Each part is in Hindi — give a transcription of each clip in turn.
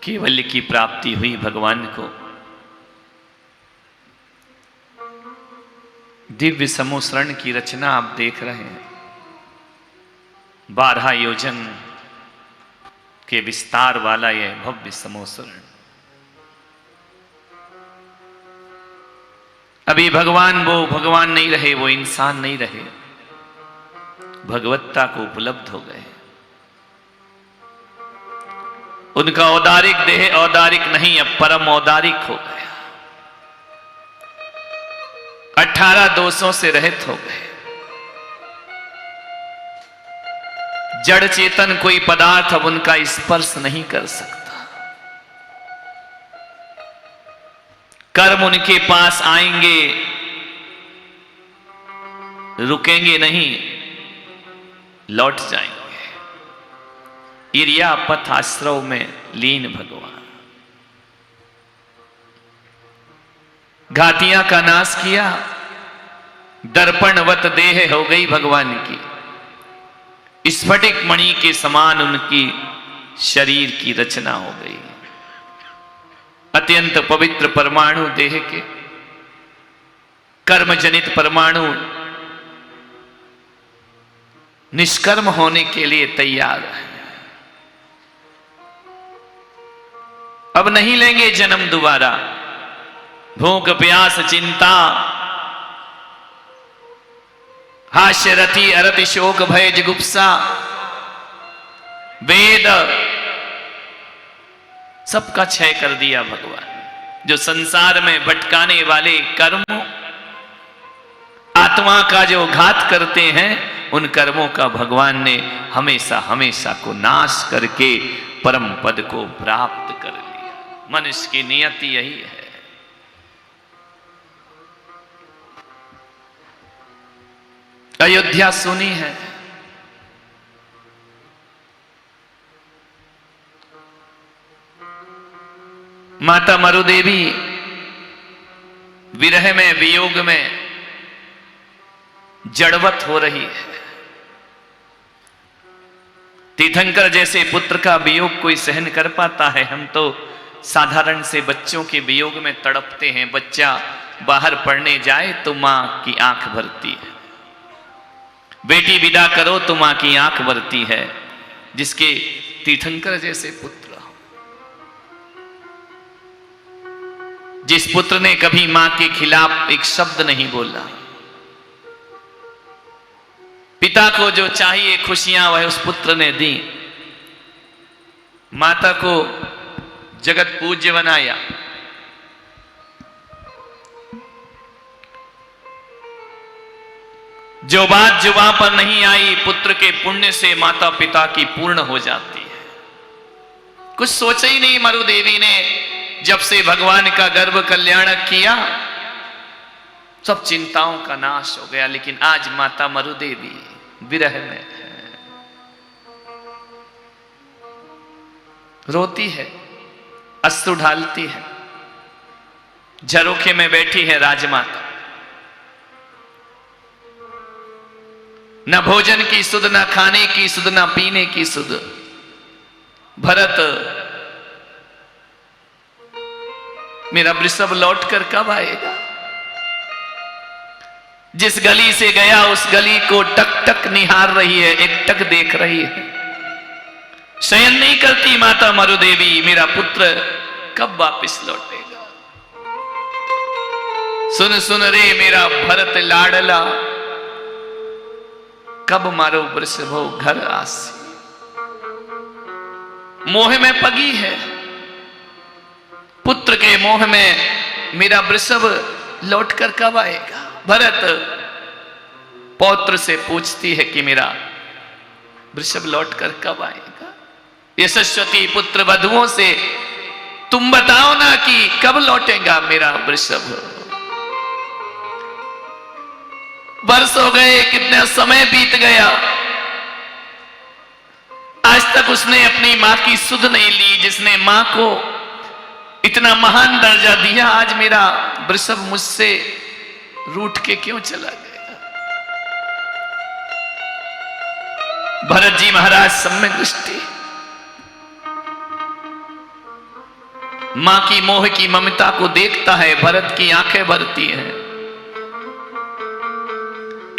केवल्य की प्राप्ति हुई भगवान को। दिव्य समोसरण की रचना आप देख रहे हैं। 12 योजन के विस्तार वाला यह भव्य समोसरण। अभी भगवान वो भगवान नहीं रहे, वो इंसान नहीं रहे, भगवत्ता को उपलब्ध हो गए। उनका औदारिक देह औदारिक नहीं, अब परम औदारिक हो गया। 18 दोषों से रहित हो गए। जड़ चेतन कोई पदार्थ अब उनका स्पर्श नहीं कर सकता। कर्म उनके पास आएंगे, रुकेंगे नहीं, लौट जाएंगे। इरिया पथ आश्रव में लीन भगवान। घातियां का नाश किया, दर्पणवत देह हो गई भगवान की। स्फटिक मणि के समान उनकी शरीर की रचना हो गई। अत्यंत पवित्र परमाणु देह के कर्मजनित परमाणु निष्कर्म होने के लिए तैयार है। अब नहीं लेंगे जन्म दोबारा। भूख प्यास चिंता हास्य रति अरति शोक भय जुगुप्सा वेद सबका क्षय कर दिया भगवान। जो संसार में भटकाने वाले कर्मों, आत्मा का जो घात करते हैं, उन कर्मों का भगवान ने हमेशा हमेशा को नाश करके परम पद को प्राप्त कर लिया। मनुष्य की नियति यही है। अयोध्या सुनी है, माता मरुदेवी विरह में वियोग में जड़वत हो रही है। तीर्थंकर जैसे पुत्र का वियोग कोई सहन कर पाता है? हम तो साधारण से बच्चों के वियोग में तड़पते हैं। बच्चा बाहर पढ़ने जाए तो मां की आंख भरती है, बेटी विदा करो तो मां की आंख भरती है। जिसके तीर्थंकर जैसे पुत्र, जिस पुत्र ने कभी मां के खिलाफ एक शब्द नहीं बोला, पिता को जो चाहिए खुशियां वह उस पुत्र ने दी, माता को जगत पूज्य बनाया। जो बात जुबान पर नहीं आई, पुत्र के पुण्य से माता पिता की पूर्ण हो जाती है। कुछ सोचा ही नहीं मरुदेवी ने। जब से भगवान का गर्भ कल्याण किया, सब चिंताओं का नाश हो गया। लेकिन आज माता मरुदेवी विरह में है, रोती है, अश्रु ढालती है। झरोखे में बैठी है राजमाता। न भोजन की सुध, न खाने की सुध, न पीने की सुध। भरत, मेरा वृषभ लौटकर कब आएगा? जिस गली से गया उस गली को टक टक निहार रही है, एक टक देख रही है। शयन नहीं करती माता मरुदेवी, मेरा पुत्र कब वापस लौटेगा? सुन सुन रे मेरा भरत लाडला, कब मारो वृषभो घर आसी। मोह में पगी है, पुत्र के मोह में मेरा वृषभ लौटकर कब आएगा? भरत पौत्र से पूछती है कि मेरा वृषभ लौटकर कब आएगा? यशस्वती पुत्र वधुओं से तुम बताओ ना कि कब लौटेगा मेरा वृषभ। वर्ष हो गए, कितना समय बीत गया, आज तक उसने अपनी मां की सुध नहीं ली। जिसने मां को इतना महान दर्जा दिया, आज मेरा वृषभ मुझसे रूठ के क्यों चला गया? भरत जी महाराज सम्यक दृष्टि, मां की मोह की ममता को देखता है, भरत की आंखें भरती हैं।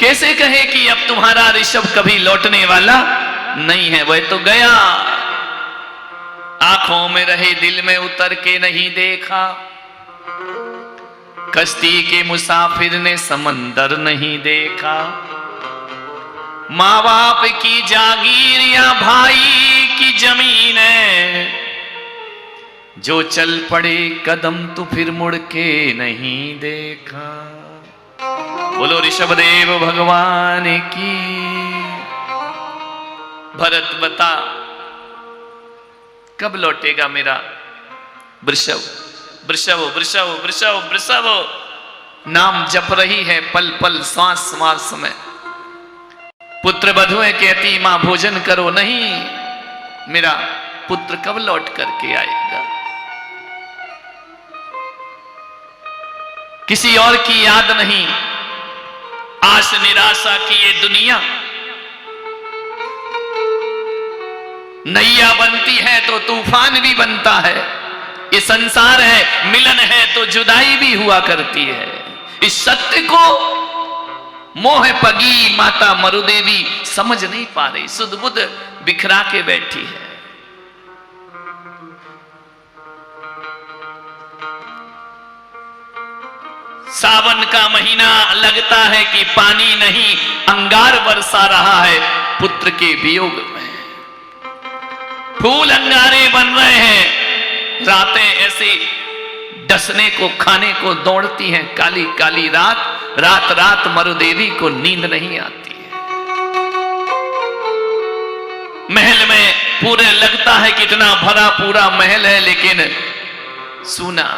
कैसे कहे कि अब तुम्हारा ऋषभ कभी लौटने वाला नहीं है, वह तो गया। आंखों में रहे दिल में उतर के नहीं देखा, कश्ती के मुसाफिर ने समंदर नहीं देखा। माँ बाप की जागीर या भाई की जमीन है, जो चल पड़े कदम तो फिर मुड़ के नहीं देखा। बोलो ऋषभदेव भगवान की। भरत बता कब लौटेगा मेरा वृषभ? वृषभ वृषभ वृषभ वृषभ नाम जप रही है पल पल श्वास श्वास में। पुत्र बधुएं कहती मां भोजन करो, नहीं मेरा पुत्र कब लौट करके आएगा? किसी और की याद नहीं, आस निराशा की ये दुनिया। नैया बनती है तो तूफान भी बनता है, ये संसार है, मिलन है तो जुदाई भी हुआ करती है। इस सत्य को मोह पगी माता मरुदेवी समझ नहीं पा रही, सुध बुध बिखरा के बैठी है। सावन का महीना लगता है कि पानी नहीं अंगार बरसा रहा है पुत्र के वियोग में। फूल अंगारे बन रहे हैं, रातें ऐसी डसने को खाने को दौड़ती हैं। काली काली रात, रात रात मरुदेवी को नींद नहीं आती है। महल में पूरे लगता है कितना भरा पूरा महल है, लेकिन सूना।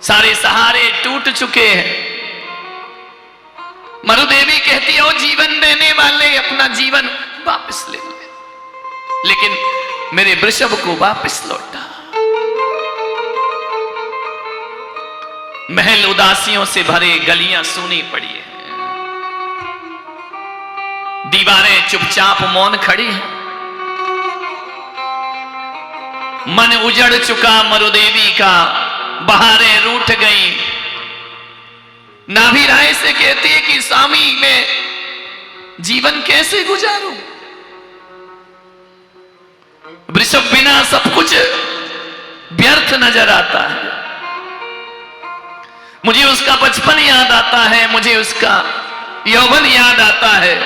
सारे सहारे टूट चुके हैं। मरुदेवी कहती है, ओ जीवन देने वाले अपना जीवन वापस ले ले, लेकिन मेरे वृषभ को वापस लौटा। महल उदासियों से भरे, गलियां सूनी पड़ी है, दीवारें चुपचाप मौन खड़ी हैं। मन उजड़ चुका मरुदेवी का, बहारें रूठ गई। नाभि राय से कहती है कि स्वामी मैं जीवन कैसे गुजारूं? वृषभ बिना सब कुछ व्यर्थ नजर आता है। मुझे उसका बचपन याद आता है, मुझे उसका यौवन याद आता है।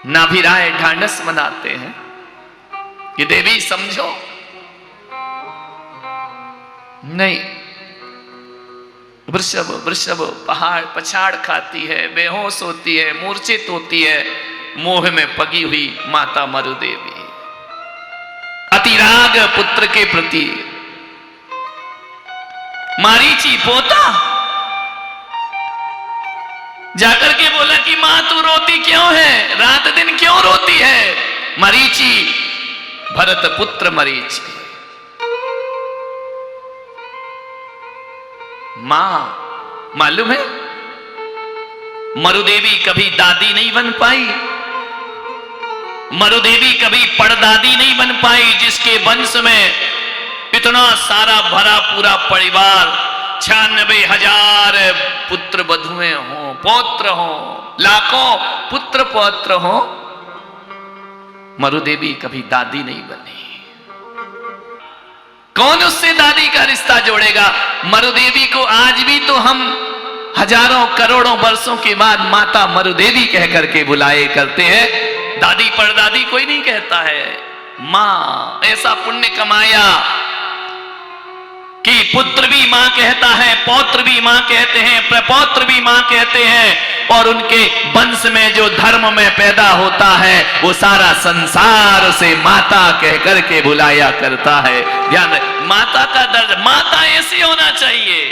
नाभि राय ढांढस बनाते हैं कि देवी समझो, नहीं वृषभ वृषभ पहाड़ पछाड़ खाती है, बेहोश होती है, मूर्छित होती है, मोह में पगी हुई माता मरुदेवी। अतिराग पुत्र के प्रति। मारीची पोता जाकर के बोला कि मां तू रोती क्यों है, रात दिन क्यों रोती है? मरीची, भरत पुत्र मरीची। मां मालूम है मरुदेवी कभी दादी नहीं बन पाई, मरुदेवी कभी पड़दादी नहीं बन पाई, जिसके वंश में इतना सारा भरा पूरा परिवार, 96,000 पुत्र बधुएं हो, पौत्र हो, लाखों पुत्र पौत्र हो। मरुदेवी कभी दादी नहीं बनी। कौन उससे दादी का रिश्ता जोड़ेगा? मरुदेवी को आज भी तो हम हजारों करोड़ों वर्षों के बाद माता मरुदेवी कह करके बुलाए करते हैं। दादी परदादी कोई नहीं कहता है। मां ऐसा पुण्य कमाया कि पुत्र भी मां कहता है, पौत्र भी मां कहते हैं, प्रपौत्र भी मां कहते हैं, और उनके वंश में जो धर्म में पैदा होता है वो सारा संसार उसे माता कह करके बुलाया करता है। ध्यान रहे, माता का दर्ज, माता ऐसी होना चाहिए।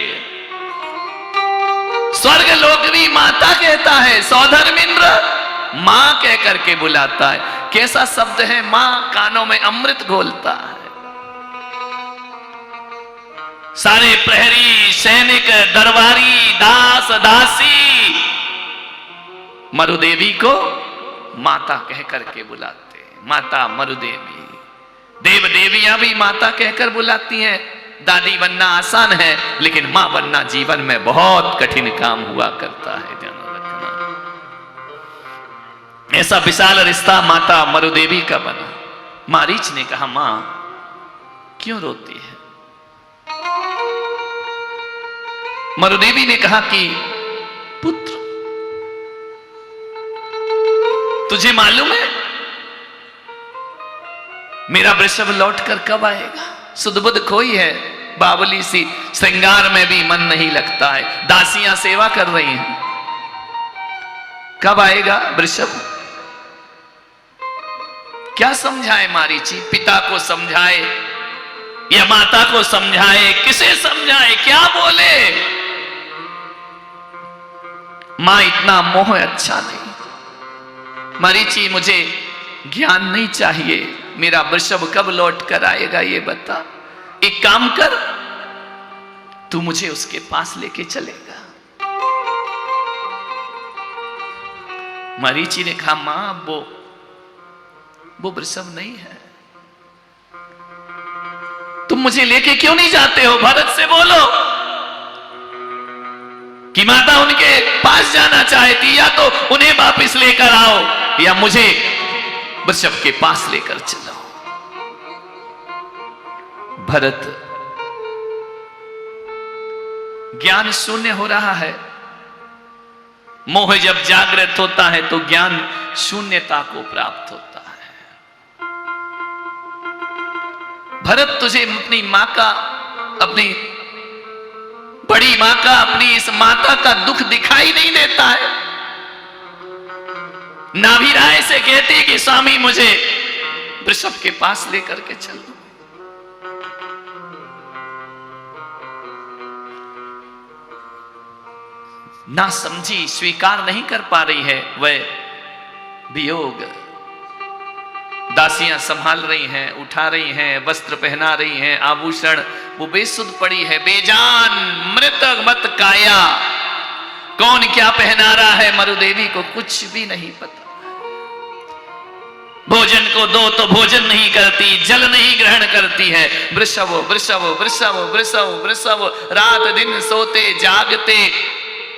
स्वर्ग लोक भी माता कहता है, सौधर्मिंद्र मां कह करके बुलाता है। कैसा शब्द है मां, कानों में अमृत घोलता है। सारे प्रहरी, सैनिक, दरबारी, दास दासी मरुदेवी को माता कह करके बुलाते हैं, माता मरुदेवी। देव देवियां भी माता कहकर बुलाती हैं। दादी बनना आसान है, लेकिन मां बनना जीवन में बहुत कठिन काम हुआ करता है, ध्यान रखना। ऐसा विशाल रिश्ता माता मरुदेवी का बना। मारीच ने कहा, मां क्यों रोती है? मरुदेवी ने कहा कि पुत्र, तुझे मालूम है मेरा वृषभ लौटकर कब आएगा? सुध-बुध खोई है, बावली सी, श्रृंगार में भी मन नहीं लगता है, दासियां सेवा कर रही हैं। कब आएगा वृषभ? क्या समझाए मारीची? पिता को समझाए या माता को समझाए? किसे समझाए? क्या बोले? मां इतना मोह अच्छा नहीं। मारीची, मुझे ज्ञान नहीं चाहिए, मेरा वृषभ कब लौट कर आएगा ये बता। एक काम कर, तू मुझे उसके पास लेके चलेगा। मरीची ने कहा, मां वो वृषभ नहीं है, तुम मुझे लेके क्यों नहीं जाते हो? भरत से बोलो कि माता उनके पास जाना चाहती, या तो उन्हें वापस लेकर आओ या मुझे वृषभ के पास लेकर चलो। भरत, ज्ञान शून्य हो रहा है। मोह जब जागृत होता है तो ज्ञान शून्यता को प्राप्त होता है। भरत, तुझे अपनी मां का, अपनी बड़ी मां का, अपनी इस माता का दुख दिखाई नहीं देता है? नाभि राय से कहती कि स्वामी मुझे वृषभ के पास लेकर के चलो। ना समझी, स्वीकार नहीं कर पा रही है वह वियोग। दासियां संभाल रही हैं, उठा रही हैं, वस्त्र पहना रही हैं, आभूषण, वो बेसुध पड़ी है, बेजान, मृत मत काया। कौन क्या पहना रहा है मरुदेवी को कुछ भी नहीं पता। भोजन को दो तो भोजन नहीं करती, जल नहीं ग्रहण करती है। वृषभ वृषभ वृषभ वृषभ वृषभ, रात दिन सोते जागते।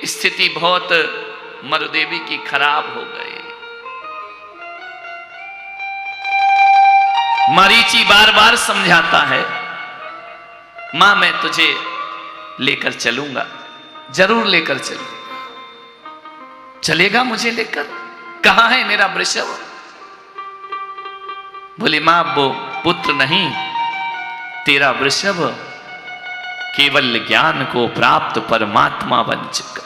स्थिति बहुत मरुदेवी की खराब हो गई। मरीची बार बार समझाता है, मां मैं तुझे लेकर चलूंगा, जरूर लेकर चलूंगा। चलेगा मुझे लेकर? कहां है मेरा वृषभ? बोले, मां वो पुत्र नहीं, तेरा वृषभ केवल ज्ञान को प्राप्त परमात्मा बन चुका।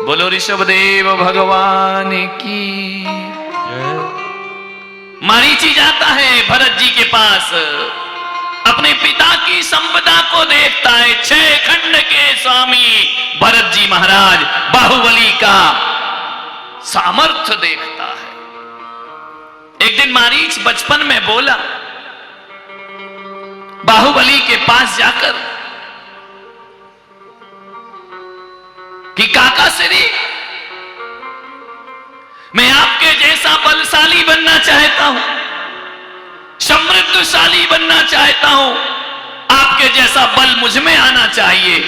बोलो ऋषभदेव भगवान की। मरीची जाता है भरत जी के पास, अपने पिता की संपदा को देखता है। 6 खंड के स्वामी भरत जी महाराज बाहुबली का सामर्थ्य देखता है। एक दिन मारीच बचपन में बोला बाहुबली के पास जाकर कि काका श्री, मैं आपके जैसा बलशाली बनना चाहता हूं, समृद्धशाली बनना चाहता हूं, आपके जैसा बल मुझ में आना चाहिए।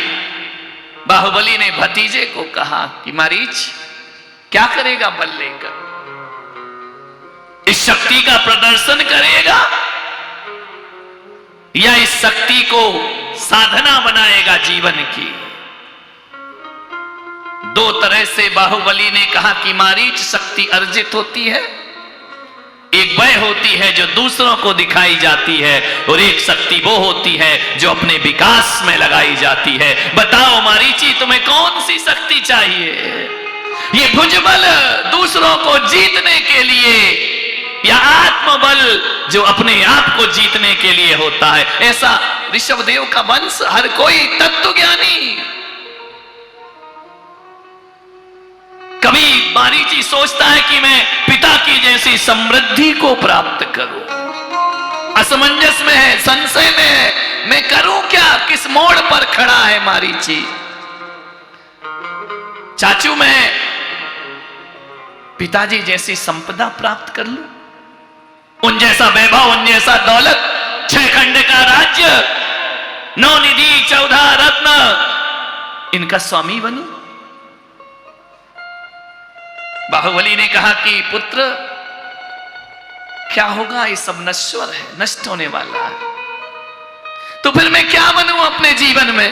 बाहुबली ने भतीजे को कहा कि मारीच क्या करेगा बल लेकर? इस शक्ति का प्रदर्शन करेगा या इस शक्ति को साधना बनाएगा जीवन की? 2 तरह से बाहुबली ने कहा कि मारीच, शक्ति अर्जित होती है, एक वह होती है जो दूसरों को दिखाई जाती है, और एक शक्ति वो होती है जो अपने विकास में लगाई जाती है। बताओ मारीची, तुम्हें कौन सी शक्ति चाहिए? ये भुजबल दूसरों को जीतने के लिए, या आत्मबल जो अपने आप को जीतने के लिए होता है? ऐसा ऋषभदेव का वंश, हर कोई तत्वज्ञानी। कभी मारीची सोचता है कि मैं पिता की जैसी समृद्धि को प्राप्त करूं, असमंजस में है, संशय में है, मैं करूं क्या? किस मोड़ पर खड़ा है मारीची? चाचू, मैं पिताजी जैसी संपदा प्राप्त कर लूं, उन जैसा वैभव, उन जैसा दौलत, 6 खंड का राज्य, 9 निधि, 14 रत्न, इनका स्वामी बनूं। बाहुबली ने कहा कि पुत्र क्या होगा, ये सब नश्वर है, नष्ट होने वाला है, तो फिर मैं क्या बनूं अपने जीवन में।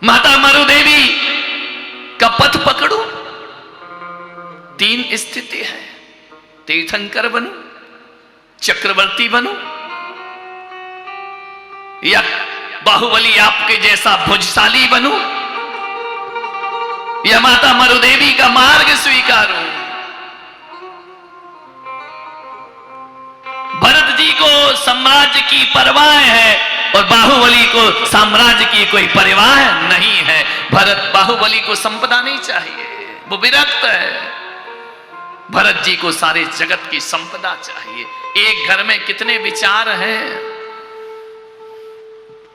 माता मरुदेवी का पथ पकड़ूं, 3 स्थिति है, तीर्थंकर बनूं, चक्रवर्ती बनूं, या बाहुबली आपके जैसा भुजशाली बनूं, या माता मरुदेवी का मार्ग स्वीकारूं। भरत जी को साम्राज्य की परवाह है और बाहुबली को साम्राज्य की कोई परवाह नहीं है। बाहुबली को संपदा नहीं चाहिए, वो विरक्त है। भरत जी को सारे जगत की संपदा चाहिए। एक घर में कितने विचार हैं।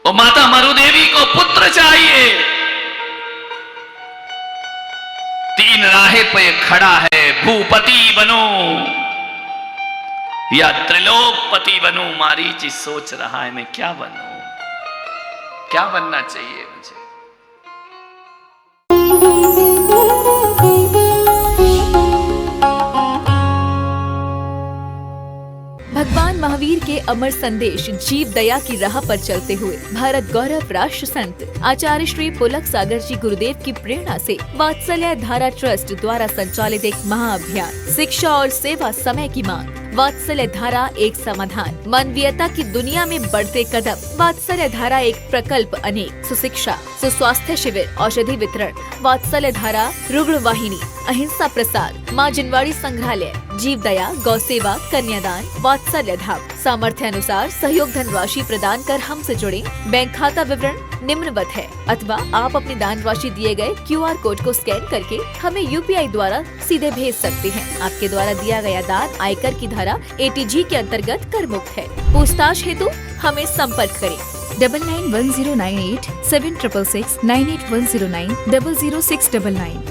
और माता मरुदेवी को पुत्र चाहिए। 3 राहें पे खड़ा है, भूपति बनो या त्रिलोकपति बनूं। मारीच सोच रहा है मैं क्या बनूं, क्या बनना चाहिए मुझे। भगवान महावीर के अमर संदेश जीव दया की राह पर चलते हुए भारत गौरव राष्ट्र संत आचार्य श्री पुलक सागर जी गुरुदेव की प्रेरणा से वात्सल्य धारा ट्रस्ट द्वारा संचालित एक महाअभियान शिक्षा और सेवा समय की मांग। वात्सल्य धारा एक समाधान, मानवीयता की दुनिया में बढ़ते कदम। वात्सल्य धारा एक प्रकल्प अनेक, सुशिक्षा, सुस्वास्थ्य शिविर, औषधि वितरण, वात्सल्य धारा रुग्ण वाहिनी, अहिंसा प्रसाद, माँ जिनवाड़ी संग्रहालय, जीव दया, गौ सेवा, कन्यादान, वात्सल्य धाम। सामर्थ्य अनुसार सहयोग धनराशि प्रदान कर हमसे जुड़े। बैंक खाता विवरण निम्नवत है, अथवा आप अपनी दान राशि दिए गए QR कोड को स्कैन करके हमें UPI द्वारा सीधे भेज सकते हैं। आपके द्वारा दिया गया दान आयकर की धारा ATG के अंतर्गत कर मुक्त है। पूछताछ हेतु हमें संपर्क करें 991098 7666 98109 00699।